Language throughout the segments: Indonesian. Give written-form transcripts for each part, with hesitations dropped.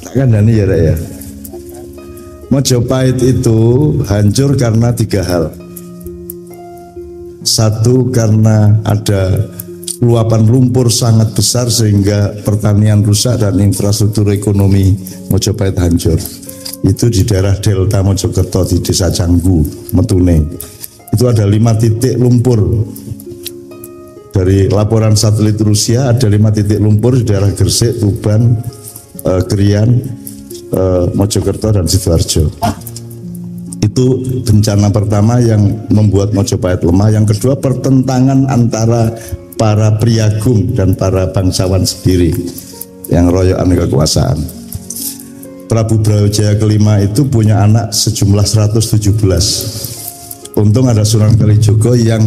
Tak kandani ya Rek ya. Mojopahit itu hancur karena 3 hal. Satu, karena ada luapan lumpur sangat besar sehingga pertanian rusak dan infrastruktur ekonomi Mojopahit hancur. Itu di daerah Delta Mojokerto di Desa Canggu, Metune. Itu ada 5 titik lumpur. Dari laporan satelit Rusia ada 5 titik lumpur di daerah Gresik, Tuban, Krian, Mojokerto dan Sidoarjo. Itu bencana pertama yang membuat Mojopahit lemah. Yang kedua, pertentangan antara para priagung dan para bangsawan sendiri yang royokan kekuasaan. Prabu Brawijaya kelima itu punya anak sejumlah 117. Untung ada Sunan Kalijogo yang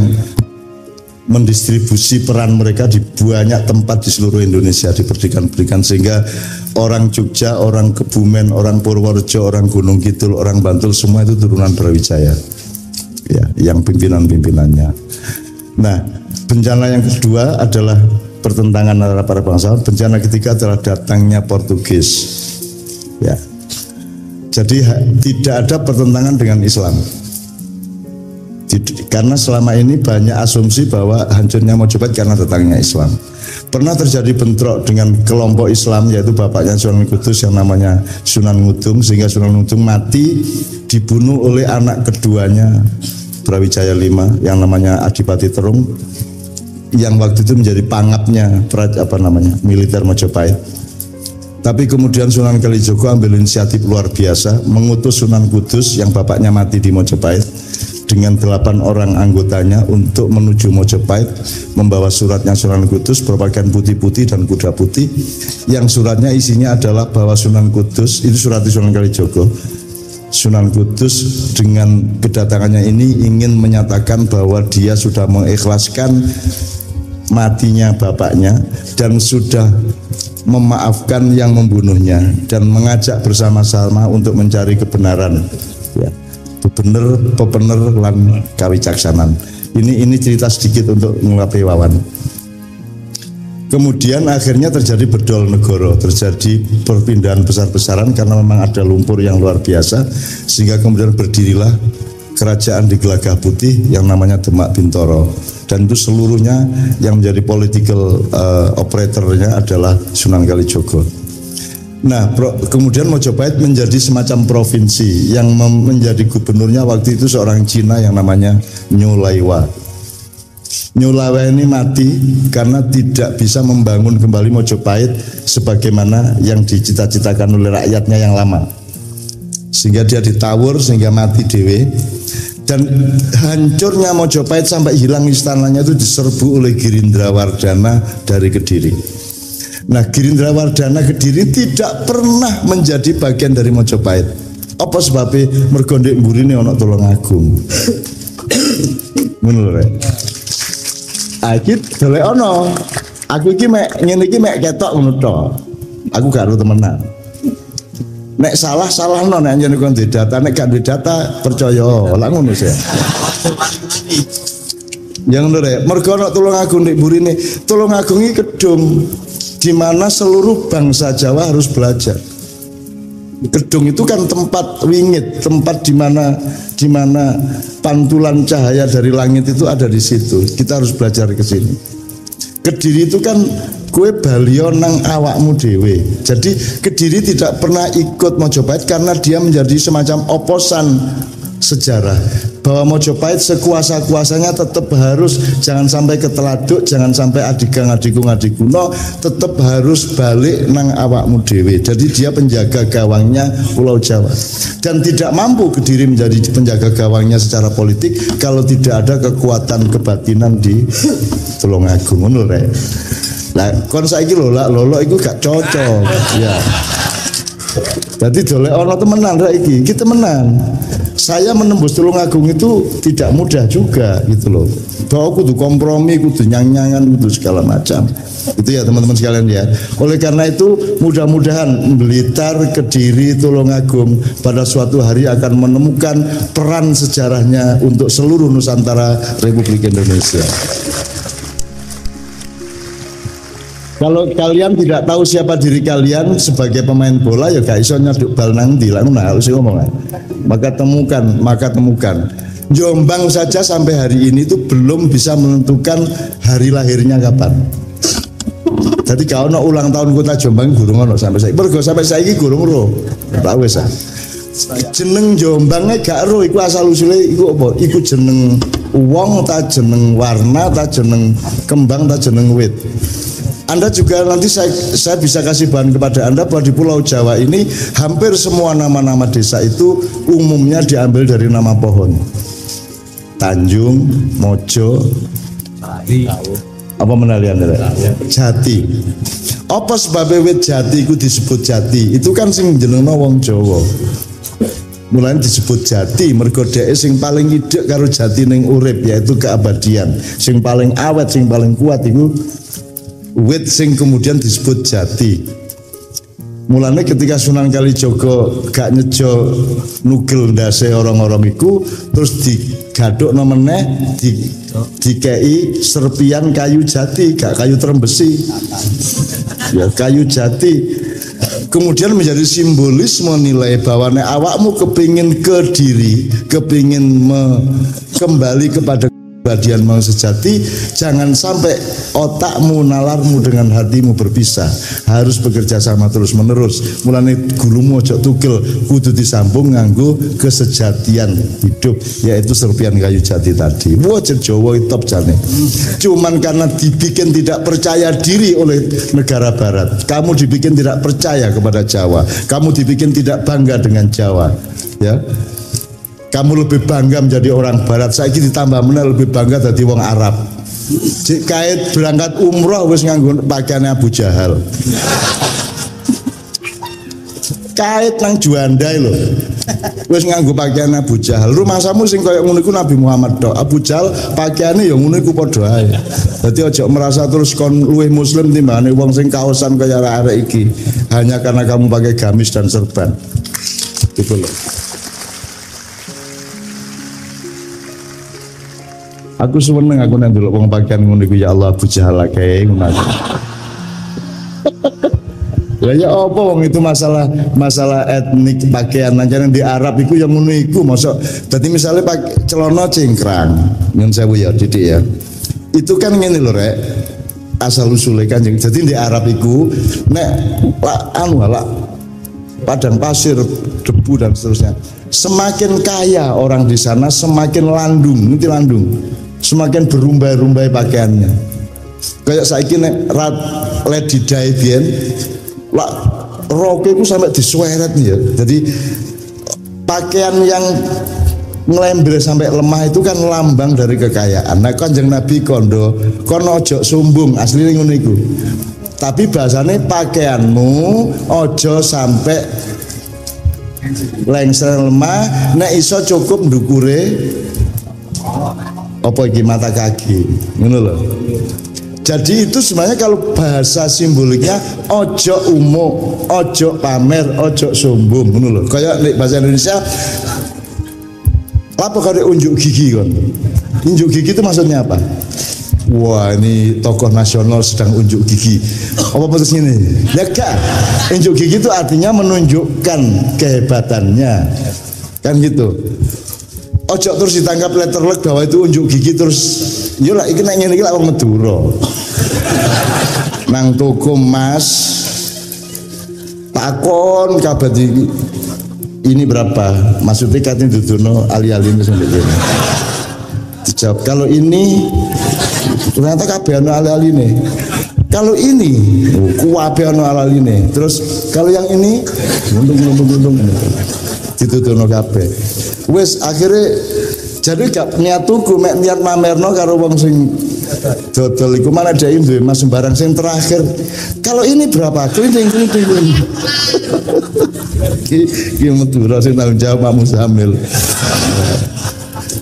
mendistribusi peran mereka di banyak tempat di seluruh Indonesia, diberikan sehingga orang Jogja, orang Kebumen, orang Purworejo, orang Gunung Kidul, orang Bantul semua itu turunan Brawijaya ya, yang pimpinan-pimpinannya. Nah, bencana yang kedua adalah pertentangan antara para bangsawan. Bencana ketiga adalah datangnya Portugis ya. Jadi tidak ada pertentangan dengan Islam. Karena selama ini banyak asumsi bahwa hancurnya Mojopahit karena datangnya Islam. Pernah terjadi bentrok dengan kelompok Islam, yaitu bapaknya Sunan Kudus yang namanya Sunan Ngudung, sehingga Sunan Ngudung mati dibunuh oleh anak keduanya Brawijaya V yang namanya Adipati Terung, yang waktu itu menjadi pangapnya militer Mojopahit. Tapi kemudian Sunan Kalijogo ambil inisiatif luar biasa, mengutus Sunan Kudus yang bapaknya mati di Mojopahit dengan 8 orang anggotanya untuk menuju Mojopahit, membawa suratnya Sunan Kudus berpakaian putih-putih dan kuda putih, yang suratnya isinya adalah bahwa Sunan Kudus, itu surat Sunan Kalijogo, Sunan Kudus dengan kedatangannya ini ingin menyatakan bahwa dia sudah mengikhlaskan matinya bapaknya dan sudah memaafkan yang membunuhnya dan mengajak bersama-sama untuk mencari kebenaran ya. Pebener lan kawicaksanan. Ini cerita sedikit untuk ngelapai Wawan. Kemudian akhirnya terjadi bedol negoro, terjadi perpindahan besar-besaran karena memang ada lumpur yang luar biasa, sehingga kemudian berdirilah kerajaan di Gelagah Putih yang namanya Demak Bintoro, dan itu seluruhnya yang menjadi political operatornya adalah Sunan Kalijogo. Nah, kemudian Mojopahit menjadi semacam provinsi yang menjadi gubernurnya waktu itu seorang Cina yang namanya Nyulaiwa. Nyulaiwa ini mati karena tidak bisa membangun kembali Mojopahit sebagaimana yang dicita-citakan oleh rakyatnya yang lama, sehingga dia ditawur sehingga mati dewe. Dan hancurnya Mojopahit sampai hilang istananya itu diserbu oleh Girindrawardana dari Kediri. Nah, Girindrawardana Kediri tidak pernah menjadi bagian dari Mojopahit. Apa sebabnya? Mergo ndek mburine ana Tulungagung. Ngono lho rek. Iki dolek ana. Aku iki mek ngene iki mek ketok ngono tok. Aku gak ero temenan. Nek salah-salahno nek anjen kon duwe data, nek gak duwe data percaya. Lah ngono sih. Yang ngono rek. Mergo ana Tulungagung ndek mburine. Tulungagung iki kedung di mana seluruh bangsa Jawa harus belajar. Kedung itu kan tempat wingit, tempat di mana pantulan cahaya dari langit itu ada di situ. Kita harus belajar ke sini. Kediri itu kan kue balio nang awakmu dewe. Jadi Kediri tidak pernah ikut Mojopahit karena dia menjadi semacam oposan sejarah, bahwa Mojopahit sekuasa-kuasanya tetap harus, jangan sampai keteladuk, jangan sampai adigang adikung adikuno, tetap harus balik nang awakmu dewe. Jadi dia penjaga gawangnya Pulau Jawa, dan tidak mampu Kediri menjadi penjaga gawangnya secara politik kalau tidak ada kekuatan kebatinan di Tulungagung. Ngono rek. Lah kon saiki lho lolo iku gak cocok ya. Jadi dolek ono temenan rek iki temenan. Saya menembus Tulungagung itu tidak mudah juga gitu loh. Bahwa kudu kompromi, kudu nyang-nyangan, kudu segala macam. Itu ya teman-teman sekalian ya. Oleh karena itu mudah-mudahan Blitar, Kediri, Tulungagung pada suatu hari akan menemukan peran sejarahnya untuk seluruh Nusantara Republik Indonesia. Kalau kalian tidak tahu siapa diri kalian sebagai pemain bola, ya gak iso nyaduk bal nang ndi lah ngono harus ngomong. Maka temukan. Jombang saja sampai hari ini itu belum bisa menentukan hari lahirnya kapan. Jadi kalau ono ulang tahun kota Jombang gurung ono sampai saiki. Mergo sampai saiki gurung ro. Tak wis ah. Jeneng Jombangnya gak ro iku asal usule iku apa? Iku jeneng wong ta jeneng warna ta jeneng kembang ta jeneng wit. Anda juga nanti saya bisa kasih bahan kepada Anda bahwa di Pulau Jawa ini hampir semua nama-nama desa itu umumnya diambil dari nama pohon. Tanjung, Mojo, apa menalian Jati. Apa sebabnya wit jati itu disebut jati? Itu kan sing jenengno wong Jawa. Mulanya disebut jati mergo dhek sing paling idek karo jati ning urip yaitu keabadian. Sing paling awet, sing paling kuat itu wit sing kemudian disebut jati. Mulanya ketika Sunan Kalijaga gak nyejo nugel ndase orang-orang iku terus digaduk meneh dikei serpian kayu jati, gak kayu trembesi. Ya kayu jati. Kemudian menjadi simbolis menilai bahwa nek awakmu kepingin ke diri, kepingin kembali kepada keabadian mau sejati, jangan sampai otakmu nalarmu dengan hatimu berpisah, harus bekerja sama terus menerus. Mulane gulumu ojo tugel, kudu disambung nganggo kesejatian hidup, yaitu serpian kayu jati tadi. Wajar Jawa top jane. Cuman karena dibikin tidak percaya diri oleh negara barat, kamu dibikin tidak percaya kepada Jawa, kamu dibikin tidak bangga dengan Jawa, ya. Kamu lebih bangga menjadi orang barat. Saiki ditambah meneh lebih bangga jadi wong Arab. Cik kait berangkat umroh wis nganggo pakaiane Abu Jahal. Kait nang Juandai lho. Wis nganggo pakaian Abu Jahal. Rumahsamu sing koyo ngono iku Nabi Muhammad tok. Abu Jahal pakaiane ya ngono iku padha ae. Dadi aja merasa terus kon luwih muslim timbangane wong sing kaosan kaya arek-arek iki hanya karena kamu pakai gamis dan serban. Gitu loh. Aku seneng aku nang ndelok wong pakaian ngono iku ya Allah Abu Jahal kae ngono. Lah ya apa wong itu masalah etnik pakaian aja di Arab iku yang ngono iku mosok dadi misalnya pakai celana cingkrang nyun sewu ya Didik ya. Itu kan ngene lho rek. Asal usule Kanjeng. Jadi di Arab iku nek lah padang pasir, debu dan seterusnya. Semakin kaya orang di sana semakin landung, ngerti landung. Semakin berumbai-rumbai pakaiannya. Kayak saiki nek Lady Di biyen lah roke itu sampai disueret nih ya. Jadi pakaian yang ngelember sampai lemah itu kan lambang dari kekayaan. Nah Kanjeng Nabi kondo ojo sombong asli ngono iku. Tapi bahasane pakaianmu ojo sampai lengser lemah, nek iso cukup ndukure apa iki mata kaki ngono lho. Jadi itu sebenarnya kalau bahasa simboliknya ojo umum, ojo pamer, ojo sombong ngono lho. Kayak nek bahasa Indonesia apa kalau unjuk gigi kon? Unjuk gigi itu maksudnya apa? Wah ini tokoh nasional sedang unjuk gigi. Apa maksudnya ini? Ya kak, unjuk gigi itu artinya menunjukkan kehebatannya, kan gitu. Ojo terus ditangkap letterlek bahwa itu unjuk gigi terus. Yo lah, iki nek ngene iki lak wong Madura. Nang toko emas takon kabeh ini berapa? Maksudnya katanya dudono ali-ali ini sampai gini. Dijawab kalau ini ternyata kabeh ono ali-ali nih. Kalau ini kuwabe ono ali-ali nih. Terus kalau yang ini untung ditudono kabeh. Wes akhirnya jadi gak niat tuku mek niat mamerno karo wong sing dodol iku mana ada duwe mas sembarang sing terakhir. Kalau ini berapa? Klinting. Ki Madura sing tanggung jawab Pak Musamil.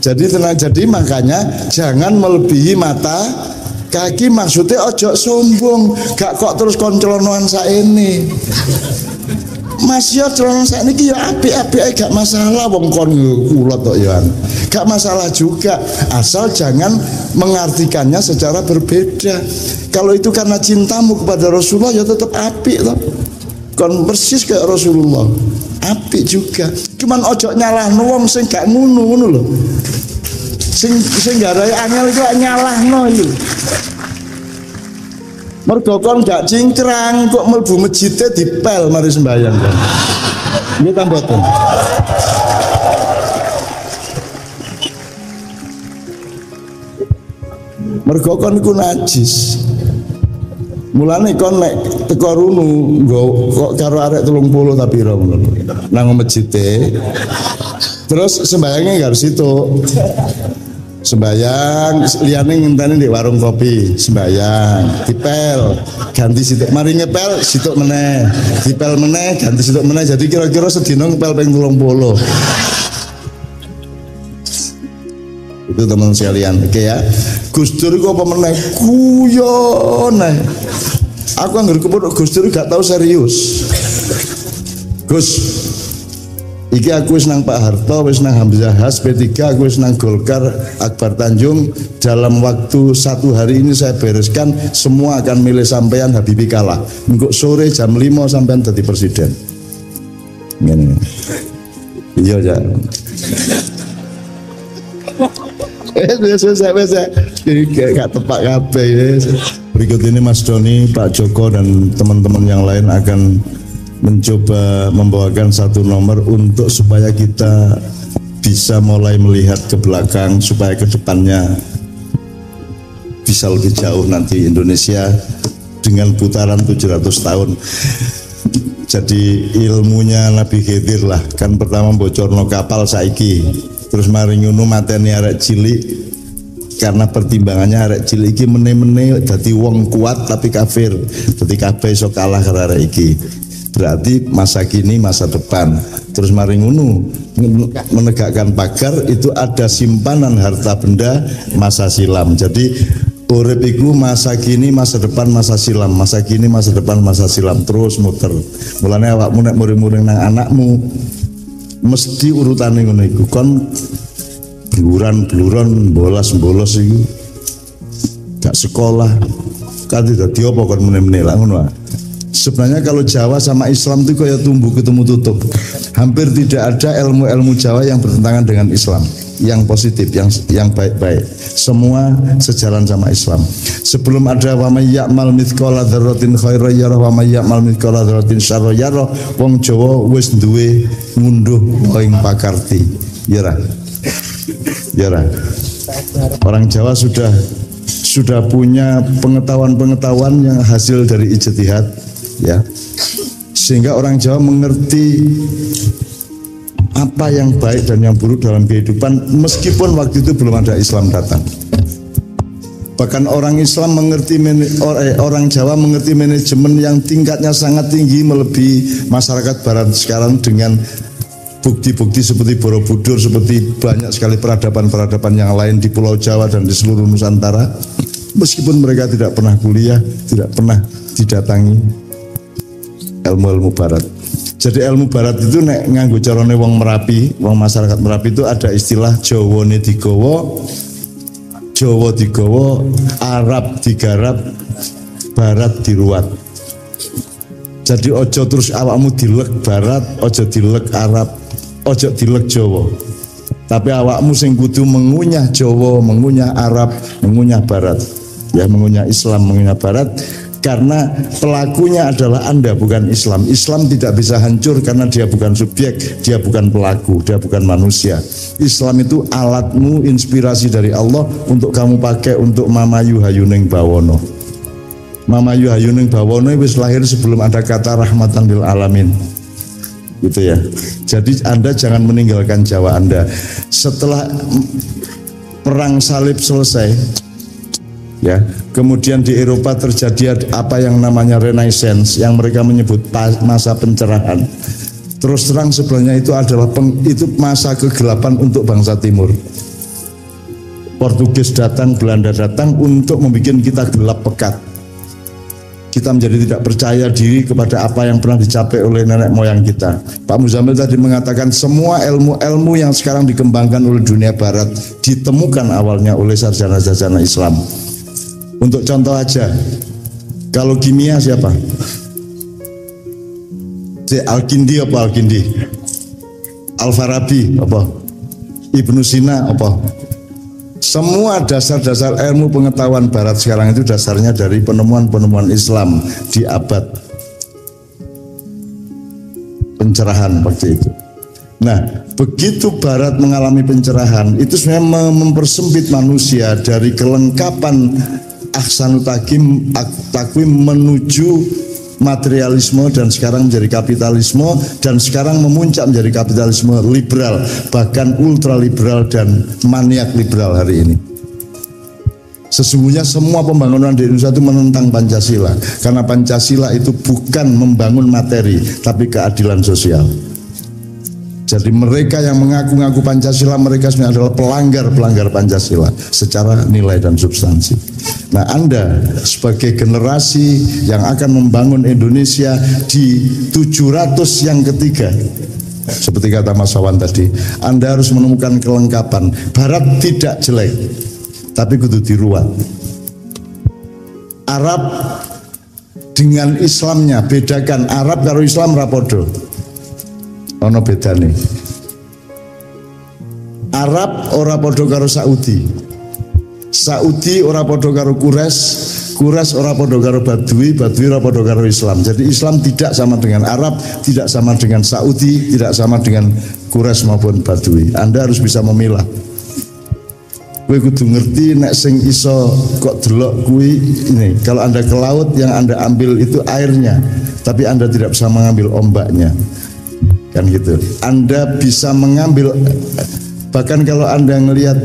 Jadi tenang, jadi makanya jangan melebihi mata kaki, maksudnya ojo sombong, gak kok terus koncelonoan saene. Mas yo celana sakniki ya apik-apik gak masalah wong kon kulot kok ya. Gak masalah juga asal jangan mengartikannya secara berbeda. Kalau itu karena cintamu kepada Rasulullah ya tetap apik toh. Kon persis kayak Rasulullah. Apik juga. Cuman ojo nyalahno wong sing gak ngono lho. Sing garai angel iku nyalahno iki. Mergo kon gak cingkrang kok mlebu masjidnya dipel mari sembahyang kan. Nggih ta mboten. Mergo kon iku najis. Mulane kon nek teko runu nggo kok karo arek 30 tapi ora ngono. Nang masjidnya. Terus sembayangnya harus itu. Sembayang liyane ngenteni di warung kopi, sembayang, dipel, ganti situk, mari ngepel situk meneh, dipel meneh, ganti situk meneh. Jadi kira-kira sedina ngepel ping 30. Itu teman sekalian, oke ya. Gus Dur iku apa meneh? Guyon ae. Aku anggere kepethuk Gus Dur gak tau serius. Gus, iki aku wis nang Pak Harto, wis nang Hamzah Has, P3, aku wis nang Golkar, Akbar Tanjung. Dalam waktu 1 hari ini saya bereskan, semua akan milih sampean, Habibie kalah. Engko sore jam 5 sampean jadi presiden. Ngene. Iya ya. Saya gak tepak kabeh. Berikut ini Mas Doni, Pak Joko dan teman-teman yang lain akan mencoba membawakan satu nomor untuk supaya kita bisa mulai melihat ke belakang, supaya ke depannya bisa lebih jauh nanti Indonesia dengan putaran 700 tahun. Jadi ilmunya Nabi Khidir lah, kan pertama bocorno kapal saiki, terus mari ngono mateni arek cilik, karena pertimbangannya arek cilik iki mene-mene dadi wong kuat tapi kafir, dadi kabeh iso kalah karo arek iki. Berarti masa kini, masa depan. Terus mari ngunu menegakkan pagar itu ada simpanan harta benda masa silam. Jadi urip iku masa kini, masa depan, masa silam. Masa kini, masa depan, masa silam, terus muter. Mulane awakmu nek muring-muring nang anakmu mesti urutane ngono iku. Kon bluran-bluron, bolos-bolos iku gak sekolah. Kan dadi apa kon meneh-meneh lah ngono. Sebenarnya kalau Jawa sama Islam itu kayak tumbuh ketemu tutup. Hampir tidak ada ilmu-ilmu Jawa yang bertentangan dengan Islam, yang positif, yang baik-baik. Semua sejalan sama Islam. Sebelum ada wa may ya'mal mithqala dzarratin khairan yarah wa may ya'mal mithqala dzarratin syarran yarah, wong Jawa wis duwe ngunduh ing pakarti. Ya ra. Orang Jawa sudah punya pengetahuan-pengetahuan yang hasil dari ijtihad, ya, sehingga orang Jawa mengerti apa yang baik dan yang buruk dalam kehidupan meskipun waktu itu belum ada Islam datang. Bahkan orang Islam mengerti orang Jawa mengerti manajemen yang tingkatnya sangat tinggi melebihi masyarakat Barat sekarang dengan bukti-bukti seperti Borobudur, seperti banyak sekali peradaban-peradaban yang lain di Pulau Jawa dan di seluruh Nusantara. Meskipun mereka tidak pernah kuliah, tidak pernah didatangi ilmu-ilmu Barat. Jadi ilmu Barat itu nek nganggo carane wong Merapi, wong masyarakat Merapi itu ada istilah Jawane digawa, Jawa digawa, Arab digarap, Barat diruat. Jadi ojo terus awakmu dilek Barat, ojo dilek Arab, ojo dilek Jawa. Tapi awakmu sing kudu mengunyah Jawa, mengunyah Arab, mengunyah Barat. Ya, mengunyah Islam, mengunyah Barat. Karena pelakunya adalah Anda, bukan Islam. Islam tidak bisa hancur karena dia bukan subjek, dia bukan pelaku, dia bukan manusia. Islam itu alatmu, inspirasi dari Allah untuk kamu pakai untuk Mama Yuhayuning Bawono. Mama Yuhayuning Bawono wis lahir sebelum ada kata rahmatan lil alamin. Gitu ya. Jadi Anda jangan meninggalkan Jawa Anda. Setelah perang salib selesai, ya, kemudian di Eropa terjadi apa yang namanya Renaissance, yang mereka menyebut masa pencerahan. Terus terang sebenarnya itu adalah itu masa kegelapan untuk bangsa Timur. Portugis datang, Belanda datang untuk membuat kita gelap pekat. kita menjadi tidak percaya diri kepada apa yang pernah dicapai oleh nenek moyang kita. Pak Muzamil tadi mengatakan semua ilmu-ilmu yang sekarang dikembangkan oleh dunia barat ditemukan awalnya oleh sarjana-sarjana Islam. Untuk contoh aja, kalau kimia siapa? Al-Kindi apa Al-Kindi? Al-Farabi apa? Ibnu Sina apa? Semua dasar-dasar ilmu pengetahuan barat sekarang itu dasarnya dari penemuan-penemuan Islam di abad pencerahan waktu itu. Nah, begitu barat mengalami pencerahan, itu sebenarnya mempersempit manusia dari kelengkapan ahsanut takwim menuju materialisme dan sekarang menjadi kapitalisme dan sekarang memuncak menjadi kapitalisme liberal, bahkan ultraliberal dan maniak liberal hari ini. Sesungguhnya semua pembangunan di Indonesia itu menentang Pancasila, karena Pancasila itu bukan membangun materi tapi keadilan sosial. Jadi mereka yang mengaku-ngaku Pancasila, mereka sebenarnya adalah pelanggar Pancasila secara nilai dan substansi. Nah, Anda sebagai generasi yang akan membangun Indonesia di 700 yang ketiga, seperti kata Mas Wawan tadi, Anda harus menemukan kelengkapan. Barat tidak jelek, tapi kudu diruat. Arab dengan Islamnya, bedakan Arab karo Islam rapodo. Ono bedane. Arab ora podo karo Saudi. Saudi ora podo karo Quraisy ora podo karo Badui ora podo karo Islam. Jadi Islam tidak sama dengan Arab, tidak sama dengan Saudi, tidak sama dengan Quraisy maupun Badui. Anda harus bisa memilah. Kowe kudu ngerti nek sing iso kok delok kuwi ini. Kalau Anda ke laut yang Anda ambil itu airnya, tapi Anda tidak bisa mengambil ombaknya. Kan gitu. Anda bisa mengambil, bahkan kalau Anda ngelihat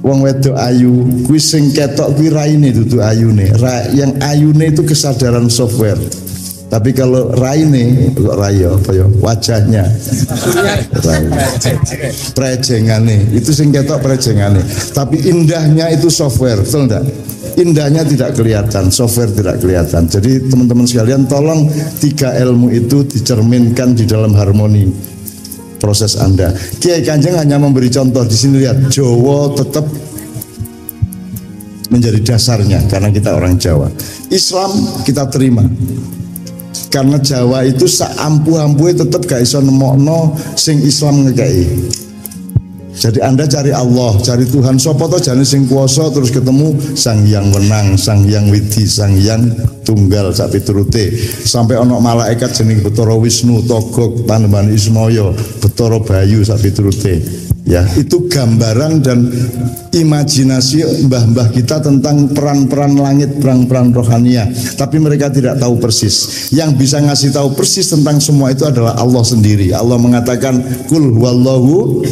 wong wedok ayu, kuwi sing ketok kuwi raine dudu ayune. Yang ayune itu kesadaran software. Tapi kalau raine, kok rayo apa ya? Wajahnya. Prejengane, itu sing ketok prejengane. Tapi indahnya itu software, betul enggak? Indahnya tidak kelihatan, software tidak kelihatan. Jadi teman-teman sekalian, tolong tiga ilmu itu dicerminkan di dalam harmoni proses Anda. Kiai Kanjeng hanya memberi contoh di sini, lihat Jawa tetap menjadi dasarnya karena kita orang Jawa. Islam kita terima karena Jawa itu saampuh-ampuhe tetap gak iso nemokno sing Islam ngekei. Jadi Anda cari Allah, cari Tuhan, sapa to jane sing kuwasa, terus ketemu Sang Hyang Wenang, Sang Hyang Widi, Sang Hyang Tunggal sak piturute. Sampai ana malaikat jeneng Betara Wisnu, Togog, Panembahan Ismaya, Betara Bayu sak piturute. Ya, itu gambaran dan imajinasi mbah-mbah kita tentang peran-peran langit, peran-peran rohania. Tapi mereka tidak tahu persis. Yang bisa ngasih tahu persis tentang semua itu adalah Allah sendiri. Allah mengatakan Qul huwallahu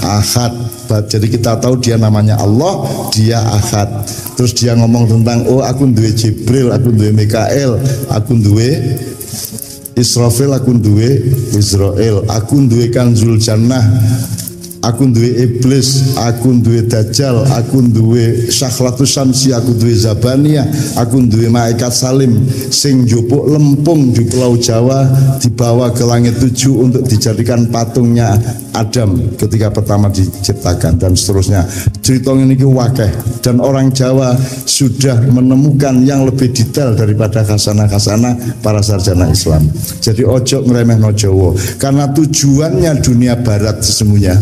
ahad. Jadi kita tahu dia namanya Allah, dia ahad. Terus dia ngomong tentang, oh aku duwe Jibril, aku duwe Mikael, aku duwe Israfil, aku duwe Israel, aku duwe Kanzul Jannah, aku duwe iblis, aku duwe dajjal, aku duwe Sakhlatus Syamsi, aku duwe Zabaniyah, aku duwe malaikat Salim sing njupuk lempung di Pulau Jawa dibawa ke langit 7 untuk dijadikan patungnya Adam ketika pertama diciptakan, dan seterusnya. Cerita ini wakeh, dan orang Jawa sudah menemukan yang lebih detail daripada khasanah-khasanah para sarjana Islam. Jadi ojo ngremehno Jawa, karena tujuannya dunia barat sesungguhnya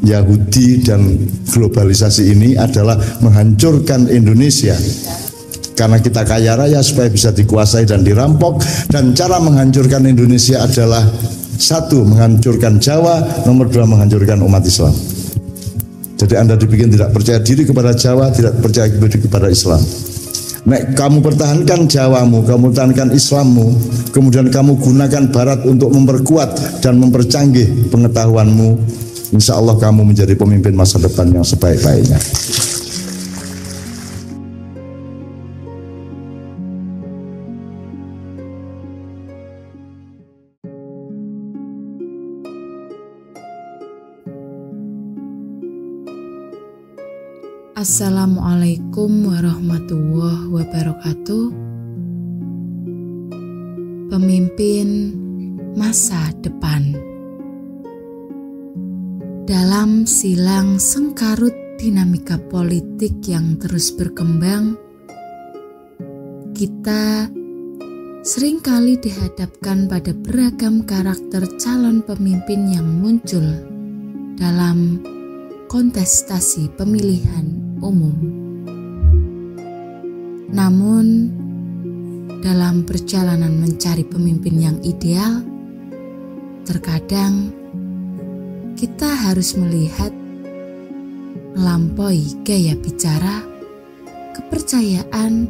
Yahudi dan globalisasi ini adalah menghancurkan Indonesia. Karena kita kaya raya supaya bisa dikuasai dan dirampok, dan cara menghancurkan Indonesia adalah satu, menghancurkan Jawa, nomor dua, menghancurkan umat Islam. Jadi Anda dibikin tidak percaya diri kepada Jawa, tidak percaya diri kepada Islam. Nek kamu pertahankan Jawamu, kamu pertahankan Islammu, kemudian kamu gunakan Barat untuk memperkuat dan mempercanggih pengetahuanmu, insya Allah kamu menjadi pemimpin masa depan yang sebaik-baiknya. Assalamualaikum warahmatullahi wabarakatuh. Pemimpin masa depan. Dalam silang sengkarut dinamika politik yang terus berkembang, kita seringkali dihadapkan pada beragam karakter calon pemimpin yang muncul dalam kontestasi pemilihan umum. Namun, dalam perjalanan mencari pemimpin yang ideal, terkadang kita harus melihat melampaui gaya bicara, kepercayaan,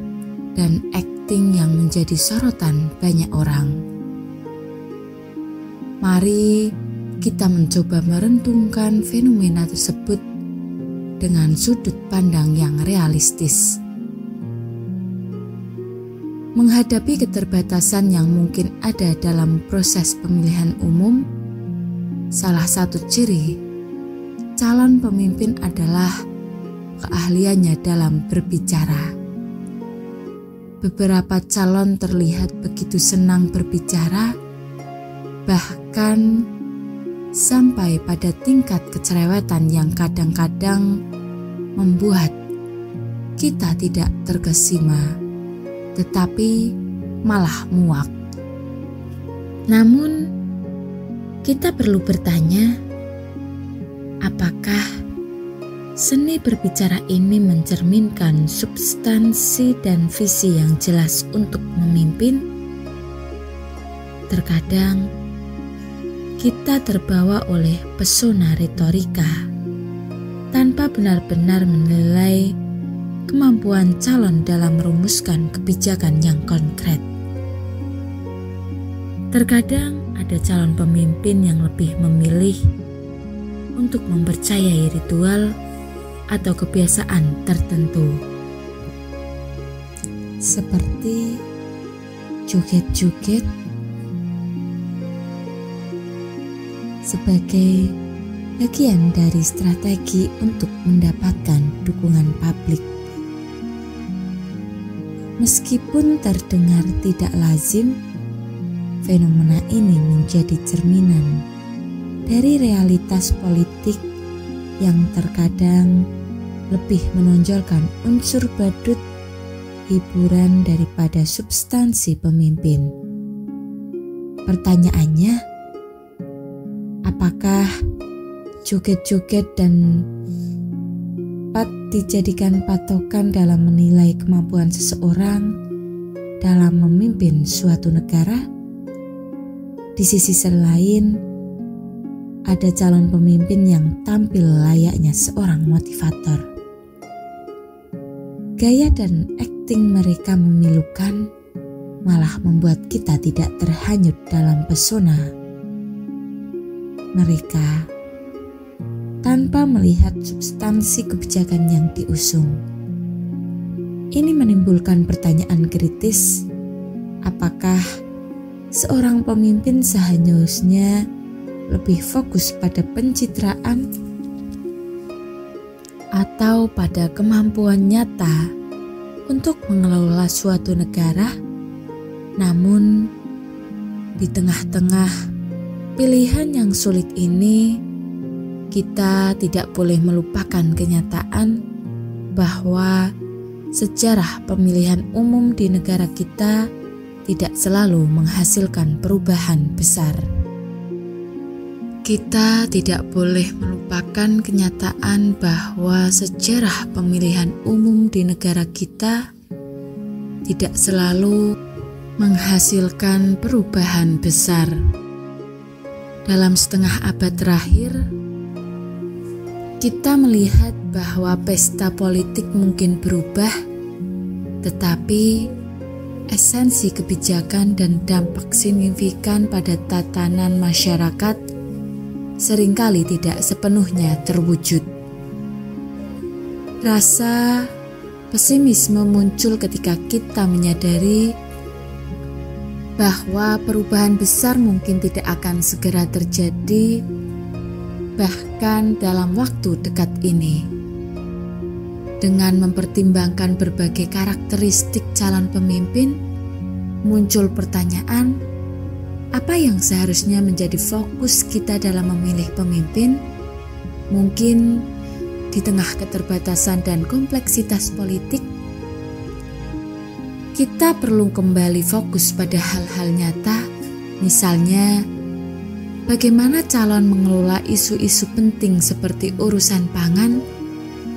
dan akting yang menjadi sorotan banyak orang. Mari kita mencoba merentungkan fenomena tersebut dengan sudut pandang yang realistis. Menghadapi keterbatasan yang mungkin ada dalam proses pemilihan umum, salah satu ciri calon pemimpin adalah keahliannya dalam berbicara. Beberapa calon terlihat begitu senang berbicara, bahkan sampai pada tingkat kecerewetan yang kadang-kadang membuat kita tidak terkesima, tetapi malah muak. Namun, kita perlu bertanya, apakah seni berbicara ini mencerminkan substansi dan visi yang jelas untuk memimpin? Terkadang, kita terbawa oleh pesona retorika tanpa benar-benar menilai kemampuan calon dalam merumuskan kebijakan yang konkret. Terkadang ada calon pemimpin yang lebih memilih untuk mempercayai ritual atau kebiasaan tertentu, seperti joget-joget sebagai bagian dari strategi untuk mendapatkan dukungan publik. Meskipun terdengar tidak lazim, fenomena ini menjadi cerminan dari realitas politik yang terkadang lebih menonjolkan unsur badut hiburan daripada substansi pemimpin. Pertanyaannya, apakah joget-joget dan dijadikan patokan dalam menilai kemampuan seseorang dalam memimpin suatu negara? Di sisi lain, ada calon pemimpin yang tampil layaknya seorang motivator. Gaya dan akting mereka memilukan, malah membuat kita tidak terhanyut dalam pesona mereka tanpa melihat substansi kebijakan yang diusung. Ini menimbulkan pertanyaan kritis, apakah seorang pemimpin seharusnya lebih fokus pada pencitraan atau pada kemampuan nyata untuk mengelola suatu negara? Namun, di tengah-tengah pilihan yang sulit ini, kita tidak boleh melupakan kenyataan bahwa sejarah pemilihan umum di negara kita tidak selalu menghasilkan perubahan besar. Kita tidak boleh melupakan kenyataan bahwa sejarah pemilihan umum di negara kita tidak selalu menghasilkan perubahan besar. Dalam setengah abad terakhir, kita melihat bahwa pesta politik mungkin berubah, tetapi esensi kebijakan dan dampak signifikan pada tatanan masyarakat seringkali tidak sepenuhnya terwujud. Rasa pesimisme muncul ketika kita menyadari bahwa perubahan besar mungkin tidak akan segera terjadi, bahkan dalam waktu dekat ini. Dengan mempertimbangkan berbagai karakteristik calon pemimpin, muncul pertanyaan, apa yang seharusnya menjadi fokus kita dalam memilih pemimpin? Mungkin di tengah keterbatasan dan kompleksitas politik, kita perlu kembali fokus pada hal-hal nyata, misalnya bagaimana calon mengelola isu-isu penting seperti urusan pangan,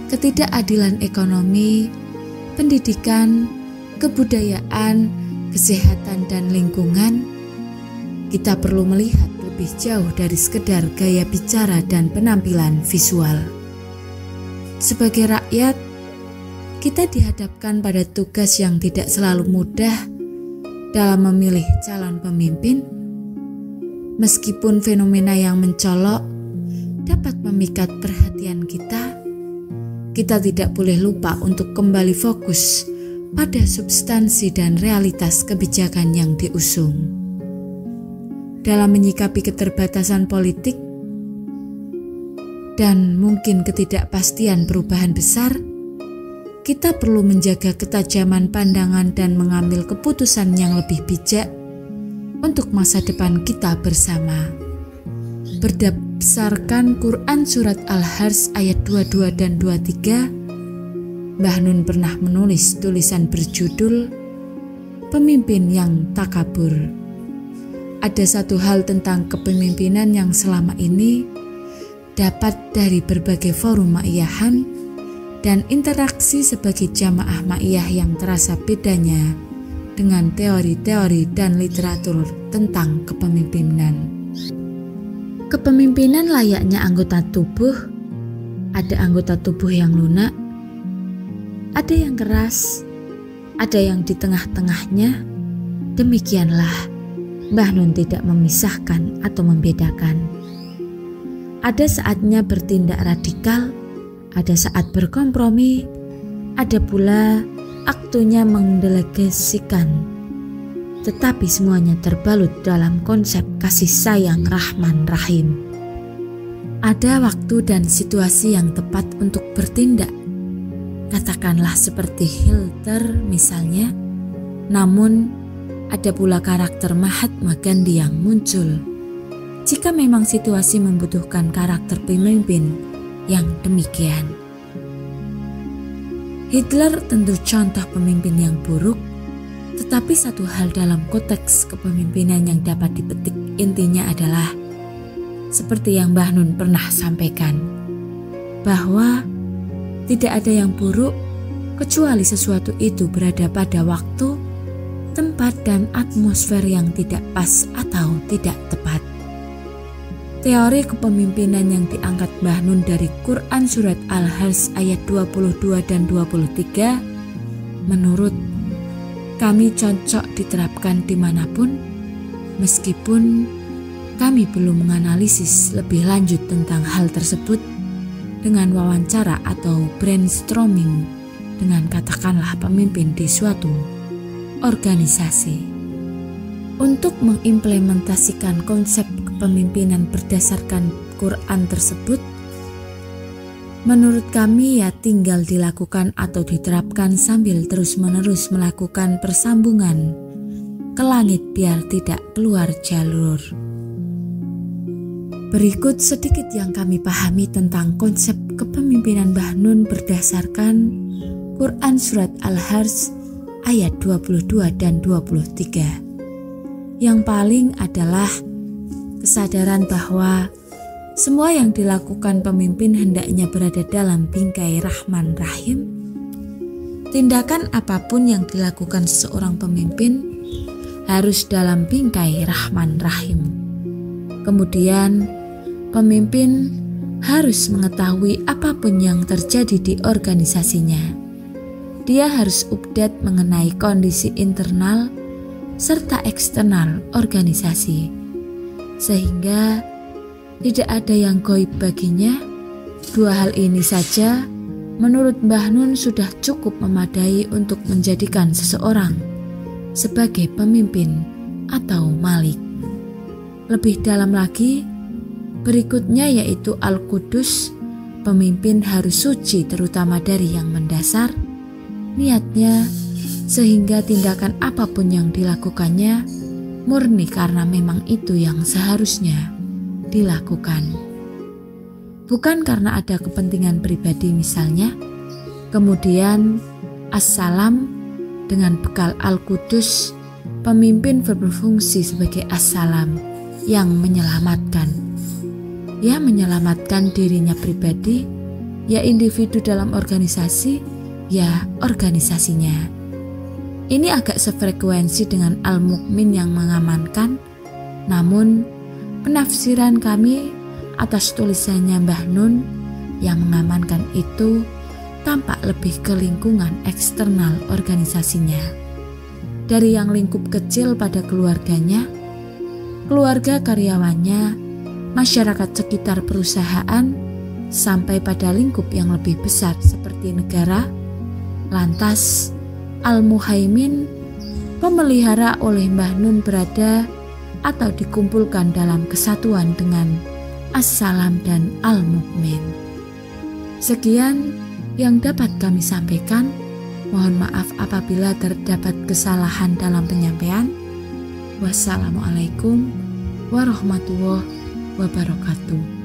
ketidakadilan ekonomi, pendidikan, kebudayaan, kesehatan, dan lingkungan. Kita perlu melihat lebih jauh dari sekedar gaya bicara dan penampilan visual. Sebagai rakyat, kita dihadapkan pada tugas yang tidak selalu mudah dalam memilih calon pemimpin. Meskipun fenomena yang mencolok dapat memikat perhatian kita tidak boleh lupa untuk kembali fokus pada substansi dan realitas kebijakan yang diusung. Dalam menyikapi keterbatasan politik dan mungkin ketidakpastian perubahan besar, kita perlu menjaga ketajaman pandangan dan mengambil keputusan yang lebih bijak untuk masa depan kita bersama. Berdasarkan Quran Surat Al-Harj ayat 22 dan 23, Mbah Nun pernah menulis tulisan berjudul Pemimpin yang Takabur. Ada satu hal tentang kepemimpinan yang selama ini dapat dari berbagai forum ma'iyahan dan interaksi sebagai jamaah ma'iyah yang terasa bedanya dengan teori-teori dan literatur tentang kepemimpinan. Kepemimpinan layaknya anggota tubuh. Ada anggota tubuh yang lunak, ada yang keras, ada yang di tengah-tengahnya. Demikianlah, Mbah Nun tidak memisahkan atau membedakan. Ada saatnya bertindak radikal, ada saat berkompromi, ada pula aktunya mendelegasikan. Tetapi semuanya terbalut dalam konsep kasih sayang Rahman Rahim. Ada waktu dan situasi yang tepat untuk bertindak. Katakanlah seperti Hitler misalnya. Namun ada pula karakter Mahatma Gandhi yang muncul jika memang situasi membutuhkan karakter pemimpin yang demikian. Hitler tentu contoh pemimpin yang buruk, tetapi satu hal dalam konteks kepemimpinan yang dapat dipetik intinya adalah seperti yang Mbah Nun pernah sampaikan, bahwa tidak ada yang buruk kecuali sesuatu itu berada pada waktu, tempat, dan atmosfer yang tidak pas atau tidak tepat. Teori kepemimpinan yang diangkat Mbah Nun dari Quran Surat Al-Harj ayat 22 dan 23 menurut kami cocok diterapkan dimanapun, meskipun kami belum menganalisis lebih lanjut tentang hal tersebut dengan wawancara atau brainstorming dengan katakanlah pemimpin di suatu organisasi. Untuk mengimplementasikan konsep kepemimpinan berdasarkan Quran tersebut, menurut kami ya tinggal dilakukan atau diterapkan sambil terus-menerus melakukan persambungan ke langit biar tidak keluar jalur. Berikut sedikit yang kami pahami tentang konsep kepemimpinan Mbah Nun berdasarkan Quran Surat Al-Harj ayat 22 dan 23. Yang paling adalah kesadaran bahwa semua yang dilakukan pemimpin hendaknya berada dalam bingkai Rahman Rahim. Tindakan apapun yang dilakukan seorang pemimpin harus dalam bingkai Rahman Rahim. Kemudian, pemimpin harus mengetahui apapun yang terjadi di organisasinya. Dia harus update mengenai kondisi internal serta eksternal organisasi, sehingga tidak ada yang gaib baginya. Dua hal ini saja menurut Mbah Nun sudah cukup memadai untuk menjadikan seseorang sebagai pemimpin atau malik. Lebih dalam lagi, berikutnya yaitu Al-Qudus pemimpin harus suci terutama dari yang mendasar, niatnya, sehingga tindakan apapun yang dilakukannya murni karena memang itu yang seharusnya dilakukan. Bukan karena ada kepentingan pribadi misalnya, kemudian assalam dengan bekal Al-Qudus, pemimpin berfungsi sebagai assalam yang menyelamatkan. Ya menyelamatkan dirinya pribadi, ya individu dalam organisasi, ya organisasinya. Ini agak sefrekuensi dengan Al-Mukmin yang mengamankan, namun penafsiran kami atas tulisannya Mbah Nun yang mengamankan itu tampak lebih ke lingkungan eksternal organisasinya. Dari yang lingkup kecil pada keluarganya, keluarga karyawannya, masyarakat sekitar perusahaan, sampai pada lingkup yang lebih besar seperti negara. Lantas Al-Muhaimin, pemelihara oleh Mbah Nun berada atau dikumpulkan dalam kesatuan dengan Assalam dan Al-Mukmin. Sekian yang dapat kami sampaikan. Mohon maaf apabila terdapat kesalahan dalam penyampaian. Wassalamualaikum warahmatullahi wabarakatuh.